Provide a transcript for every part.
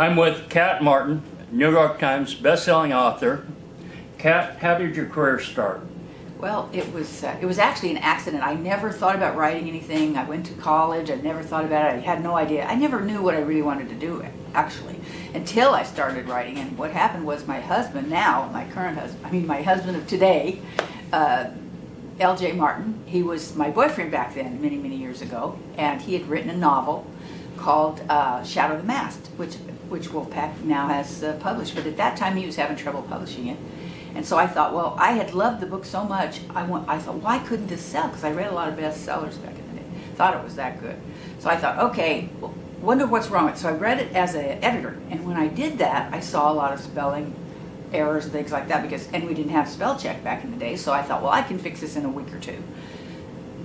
I'm with Kat Martin, New York Times best-selling author. Kat, how did your career start? Well, it was actually an accident. I never thought about writing anything. I went to college. I never thought about it. I had no idea. I never knew what I really wanted to do, actually, until I started writing. And what happened was my husband now, my current husband, I mean my husband of today, L.J. Martin, he was my boyfriend back then, many, many years ago, and he had written a novel called Shadow the Mast, which Wolfpack now has published. But at that time, he was having trouble publishing it. And so I thought, well, I had loved the book so much, I thought, why couldn't this sell? Because I read a lot of bestsellers back in the day. Thought it was that good. So I thought, okay, well, wonder what's wrong with it. So I read it as an editor. And when I did that, I saw a lot of spelling errors and things like that, and we didn't have spell check back in the day. So I thought, well, I can fix this in a week or two.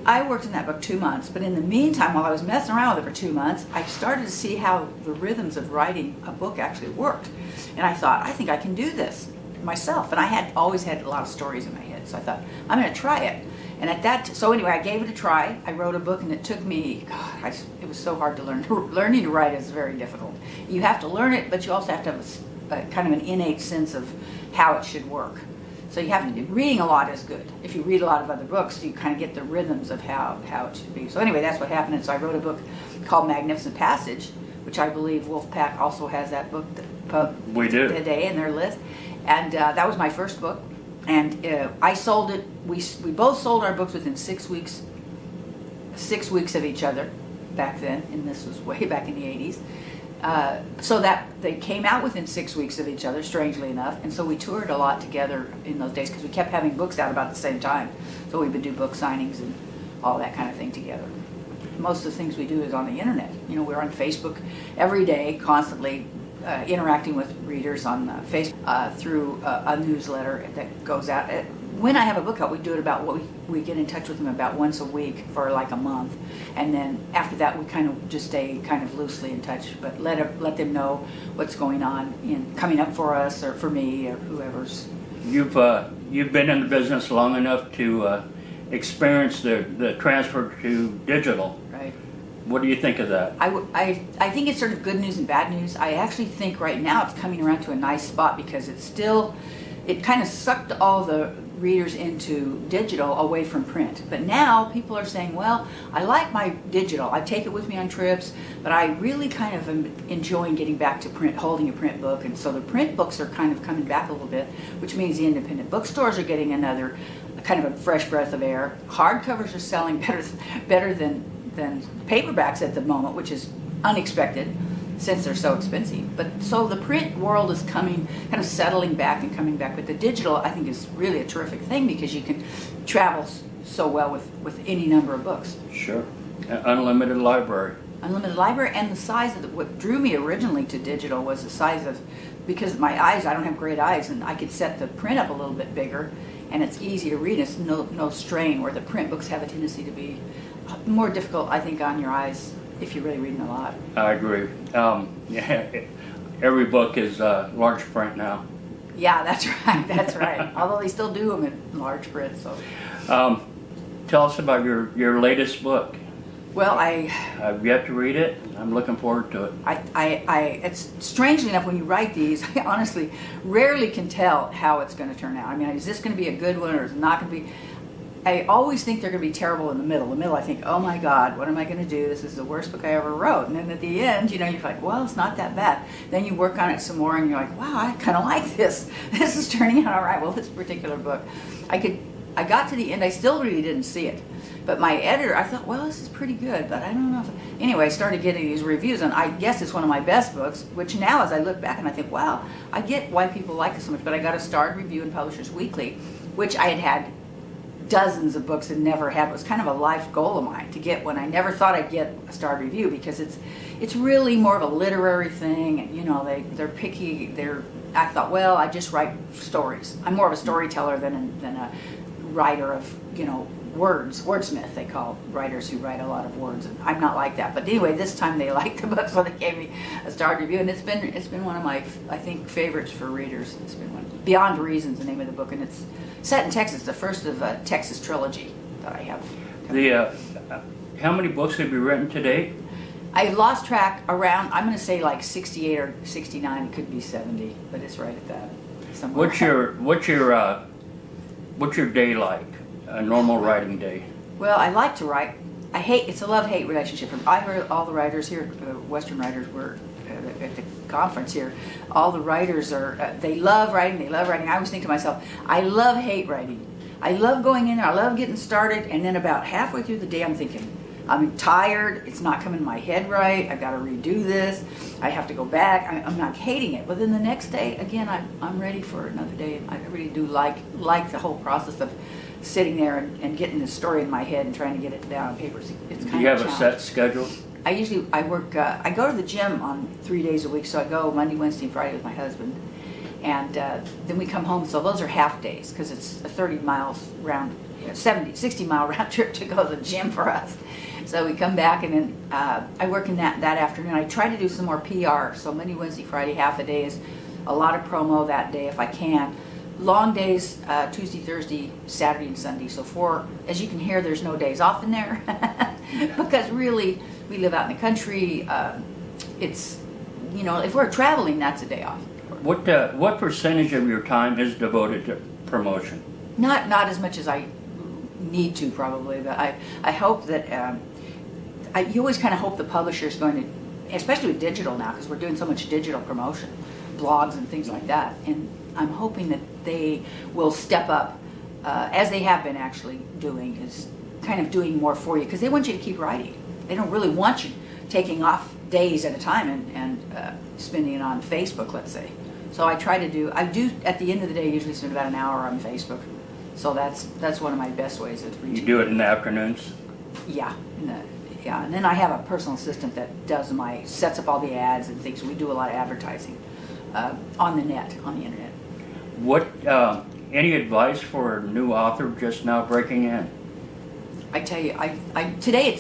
I worked in that book 2 months, but in the meantime, while I was messing around with it for 2 months, I started to see how the rhythms of writing a book actually worked. And I thought, I think I can do this myself. And I had always had a lot of stories in my head, so I thought, I'm going to try it. And so anyway, I gave it a try. I wrote a book, and it took me, God, it was so hard to learn. Learning to write is very difficult. You have to learn it, but you also have to have a kind of an innate sense of how it should work. So you have to do, reading a lot is good. If you read a lot of other books, you kind of get the rhythms of how it should be. So anyway, that's what happened. And so I wrote a book called Magnificent Passage, which I believe Wolfpack also has that book We do. today in their list. And that was my first book. And I sold it, we both sold our books within 6 weeks, 6 weeks of each other back then, and this was way back in the 80s. So that they came out within 6 weeks of each other, strangely enough, and so we toured a lot together in those days because we kept having books out about the same time. So we would do book signings and all that kind of thing together. Most of the things we do is on the internet. You know, we're on Facebook every day, constantly interacting with readers on Facebook through a newsletter that goes out. When I have a book out, we do it about we get in touch with them about once a week for like a month, and then after that we kind of just stay kind of loosely in touch, but let them know what's going on coming up for us or for me or whoever's. You've been in the business long enough to experience the transfer to digital. Right. What do you think of that? I think it's sort of good news and bad news. I actually think right now it's coming around to a nice spot because it kind of sucked all the readers into digital away from print. But now people are saying, well, I like my digital. I take it with me on trips, but I really kind of am enjoying getting back to print, holding a print book. And so the print books are kind of coming back a little bit, which means the independent bookstores are getting another kind of a fresh breath of air. Hardcovers are selling better than paperbacks at the moment, which is unexpected since they're so expensive. But so the print world is kind of settling back and coming back. But the digital, I think, is really a terrific thing because you can travel so well with any number of books. Sure. Unlimited library. Unlimited library, and the size of what drew me originally to digital was the size of, because my eyes, I don't have great eyes, and I could set the print up a little bit bigger, and it's easy to read. It's no strain, where the print books have a tendency to be more difficult, I think, on your eyes if you're really reading a lot. I agree. Yeah, every book is large print now. Yeah, that's right. That's right. Although they still do them in large print. So, tell us about your latest book. Well, I've yet to read it. I'm looking forward to it. It's strangely enough, when you write these, I honestly rarely can tell how it's going to turn out. I mean, is this going to be a good one or is it not going to be? I always think they're going to be terrible in the middle. In the middle, I think, oh my God, what am I going to do? This is the worst book I ever wrote. And then at the end, you know, you're like, well, it's not that bad. Then you work on it some more and you're like, wow, I kind of like this. This is turning out all right. Well, this particular book, I got to the end. I still really didn't see it. But my editor, I thought, well, this is pretty good, but I don't know if... Anyway, I started getting these reviews, and I guess it's one of my best books, which now, as I look back and I think, wow, I get why people like it so much. But I got a starred review in Publishers Weekly, which I had dozens of books and never had. It was kind of a life goal of mine to get one. I never thought I'd get a starred review because it's really more of a literary thing, and you know, they're picky. I thought, well, I just write stories. I'm more of a storyteller than a writer of, you know, wordsmith, they call writers who write a lot of words, and I'm not like that. But anyway, this time they liked the book, so they gave me a starred review, and it's been one of my, I think, favorites for readers. It's been one. Beyond Reasons, the name of the book, and it's set in Texas, the first of a Texas trilogy that I have. How many books have you written to date? I lost track around, I'm gonna say like 68 or 69, it could be 70, but it's right at that, somewhere. What's your day like? A normal writing day? Well, I like to write. It's a love-hate relationship. I heard all the writers here, Western writers were at the conference here. All the writers they love writing, I always think to myself, I love-hate writing. I love going in there, I love getting started, and then about halfway through the day I'm thinking, I'm tired, it's not coming in my head right, I've got to redo this, I have to go back, I'm not hating it. But then the next day, again, I'm ready for another day. I really do like the whole process of sitting there and getting the story in my head and trying to get it down on paper. It's kind of Do you have a challenge. set schedule? I work, I go to the gym on 3 days a week, so I go Monday, Wednesday, and Friday with my husband. And then we come home, so those are half days, because it's a 30 miles round, 60 mile round trip to go to the gym for us. So we come back, and then I work in that afternoon. I try to do some more PR, so Monday, Wednesday, Friday, half a day is a lot of promo that day if I can. Long days, Tuesday, Thursday, Saturday, and Sunday. So as you can hear, there's no days off in there. Because really, we live out in the country. It's, if we're traveling, that's a day off. What percentage of your time is devoted to promotion? Not as much as I need to, probably, but I hope that, you always kind of hope the publisher is going to, especially with digital now, because we're doing so much digital promotion, blogs and things like that, and I'm hoping that they will step up, as they have been actually doing, is kind of doing more for you, because they want you to keep writing. They don't really want you taking off days at a time and spending it on Facebook, let's say. So I do, at the end of the day, usually spend about an hour on Facebook. So that's one of my best ways of reaching. You do it in the afternoons? Yeah, and then I have a personal assistant that sets up all the ads and things. We do a lot of advertising on the internet. What, any advice for a new author just now breaking in? I tell you, today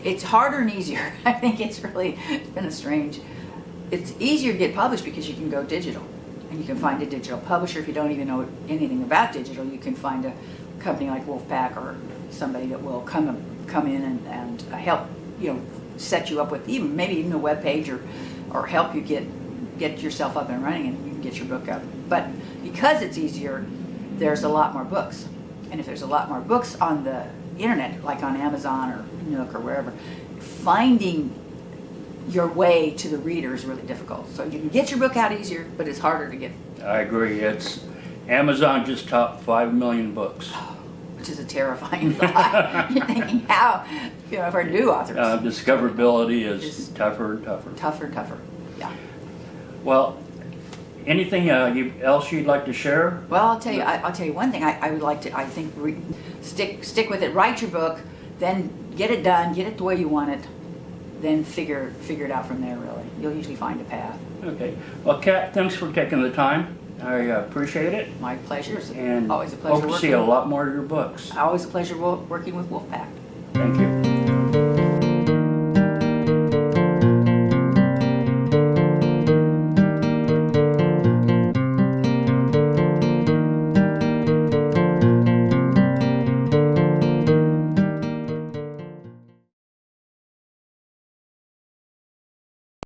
it's harder and easier. I think it's been it's easier to get published because you can go digital. And you can find a digital publisher. If you don't even know anything about digital, you can find a company like Wolfpack or somebody that will come in and help, set you up with maybe even a web page or help you get yourself up and running, and you can get your book up. But because it's easier, there's a lot more books. And if there's a lot more books on the internet, like on Amazon or Nook or wherever, finding your way to the reader is really difficult. So you can get your book out easier, but it's harder to get. I agree. Amazon just topped 5 million books. Which is a terrifying thought. You're thinking how, for new authors. Discoverability is tougher and tougher. Tougher and tougher, yeah. Well, anything else you'd like to share? Well, I'll tell you one thing I would like to, I think, stick with it. Write your book, then get it done, get it the way you want it, then figure it out from there, really. You'll usually find a path. Okay. Well, Kat, thanks for taking the time. I appreciate it. My pleasure. It's And always a pleasure hope to see a lot more of your books. Always a pleasure working with Wolfpack. Thank you.